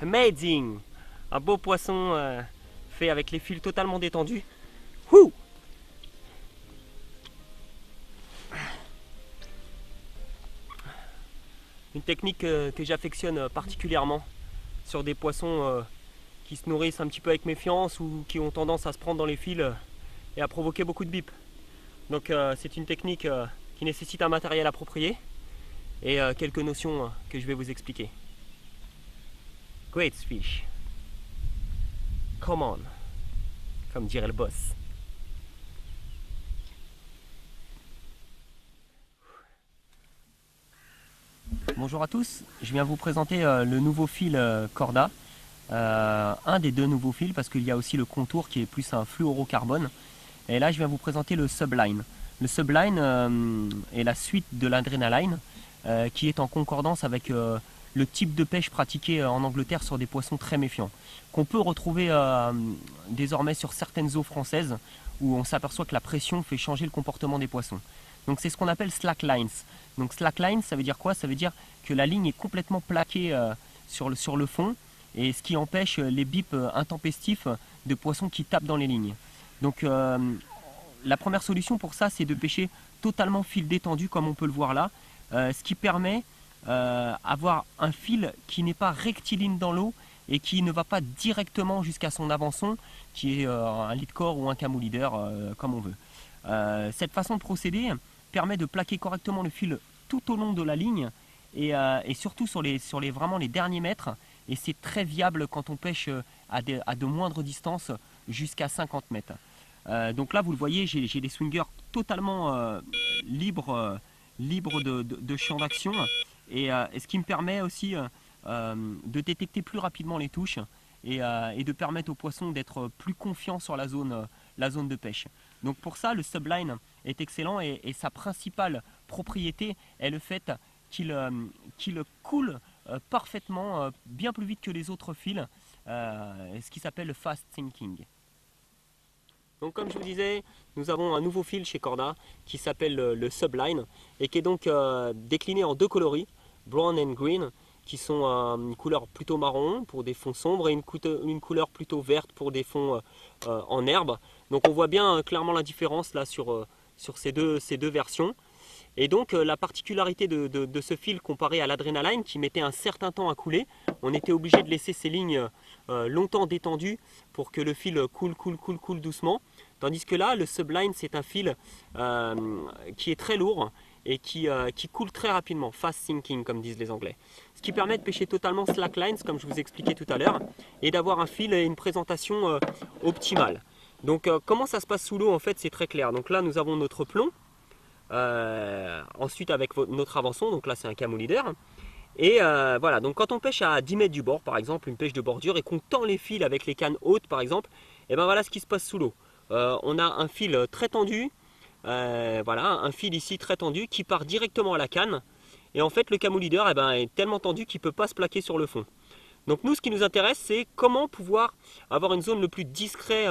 Amazing! Un beau poisson fait avec les fils totalement détendus. Wouh! Une technique que j'affectionne particulièrement sur des poissons qui se nourrissent un petit peu avec méfiance ou qui ont tendance à se prendre dans les fils et à provoquer beaucoup de bips. Donc c'est une technique qui nécessite un matériel approprié et quelques notions que je vais vous expliquer. Great fish. Come on, comme dirait le boss. Bonjour à tous, je viens vous présenter le nouveau fil Corda. Un des deux nouveaux fils parce qu'il y a aussi le contour qui est plus un fluorocarbone. Et là je viens vous présenter le Subline. Le Subline est la suite de l'Adrenaline qui est en concordance avec le type de pêche pratiqué en Angleterre sur des poissons très méfiants, qu'on peut retrouver désormais sur certaines eaux françaises où on s'aperçoit que la pression fait changer le comportement des poissons. Donc c'est ce qu'on appelle slacklines. Donc slackline, ça veut dire quoi? Ça veut dire que la ligne est complètement plaquée sur le fond, et ce qui empêche les bips intempestifs de poissons qui tapent dans les lignes. Donc la première solution pour ça, c'est de pêcher totalement fil détendu comme on peut le voir là, ce qui permet d'avoir un fil qui n'est pas rectiligne dans l'eau et qui ne va pas directement jusqu'à son avançon, qui est un lead core ou un camo leader, comme on veut. Cette façon de procéder permet de plaquer correctement le fil tout au long de la ligne et surtout vraiment les derniers mètres, et c'est très viable quand on pêche à de moindres distances jusqu'à 50 mètres. Donc là vous le voyez, j'ai des swingers totalement libres de champ d'action, et ce qui me permet aussi de détecter plus rapidement les touches et de permettre aux poissons d'être plus confiants sur la zone de pêche. Donc pour ça, le Subline est excellent, et sa principale propriété est le fait qu'il coule parfaitement, bien plus vite que les autres fils, ce qui s'appelle le fast sinking. Donc comme je vous disais, nous avons un nouveau fil chez Corda qui s'appelle le Subline et qui est donc décliné en deux coloris, brown and green, qui sont une couleur plutôt marron pour des fonds sombres et une couleur plutôt verte pour des fonds en herbe. Donc on voit bien clairement la différence là sur ces deux versions. Et donc la particularité de ce fil comparé à l'Adrenaline qui mettait un certain temps à couler, on était obligé de laisser ces lignes longtemps détendues pour que le fil coule doucement. Tandis que là, le Subline, c'est un fil qui est très lourd et qui coule très rapidement, fast sinking comme disent les Anglais. Ce qui permet de pêcher totalement slacklines comme je vous expliquais tout à l'heure et d'avoir un fil et une présentation optimale. Donc comment ça se passe sous l'eau? En fait c'est très clair. Donc là nous avons notre plomb, ensuite avec notre avançon, donc là c'est un camo leader. Et voilà, donc quand on pêche à 10 mètres du bord par exemple, une pêche de bordure, et qu'on tend les fils avec les cannes hautes par exemple, et ben voilà ce qui se passe sous l'eau. On a un fil très tendu, voilà, un fil ici très tendu qui part directement à la canne. Et en fait le camo leader est tellement tendu qu'il ne peut pas se plaquer sur le fond. Donc nous ce qui nous intéresse c'est comment pouvoir avoir une zone le plus discret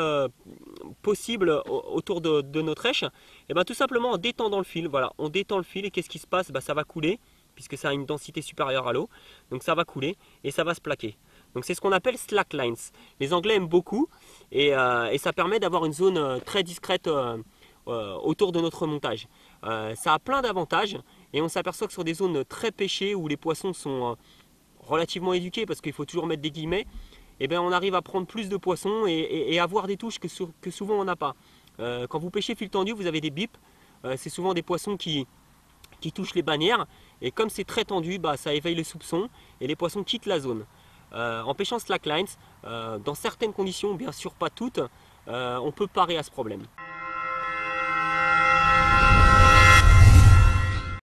possible autour de notre èche. Et bien tout simplement en détendant le fil, voilà, on détend le fil et qu'est-ce qui se passe? Ça va couler puisque ça a une densité supérieure à l'eau. Donc ça va couler et ça va se plaquer. Donc c'est ce qu'on appelle slacklines. Les Anglais aiment beaucoup et ça permet d'avoir une zone très discrète autour de notre montage. Ça a plein d'avantages et on s'aperçoit que sur des zones très pêchées où les poissons sont relativement éduqués, parce qu'il faut toujours mettre des guillemets, et bien on arrive à prendre plus de poissons et avoir des touches que souvent on n'a pas. Quand vous pêchez fil tendu, vous avez des bips, c'est souvent des poissons qui touchent les bannières, et comme c'est très tendu, ça éveille les soupçons et les poissons quittent la zone. En pêchant slacklines, dans certaines conditions, bien sûr pas toutes, on peut parer à ce problème.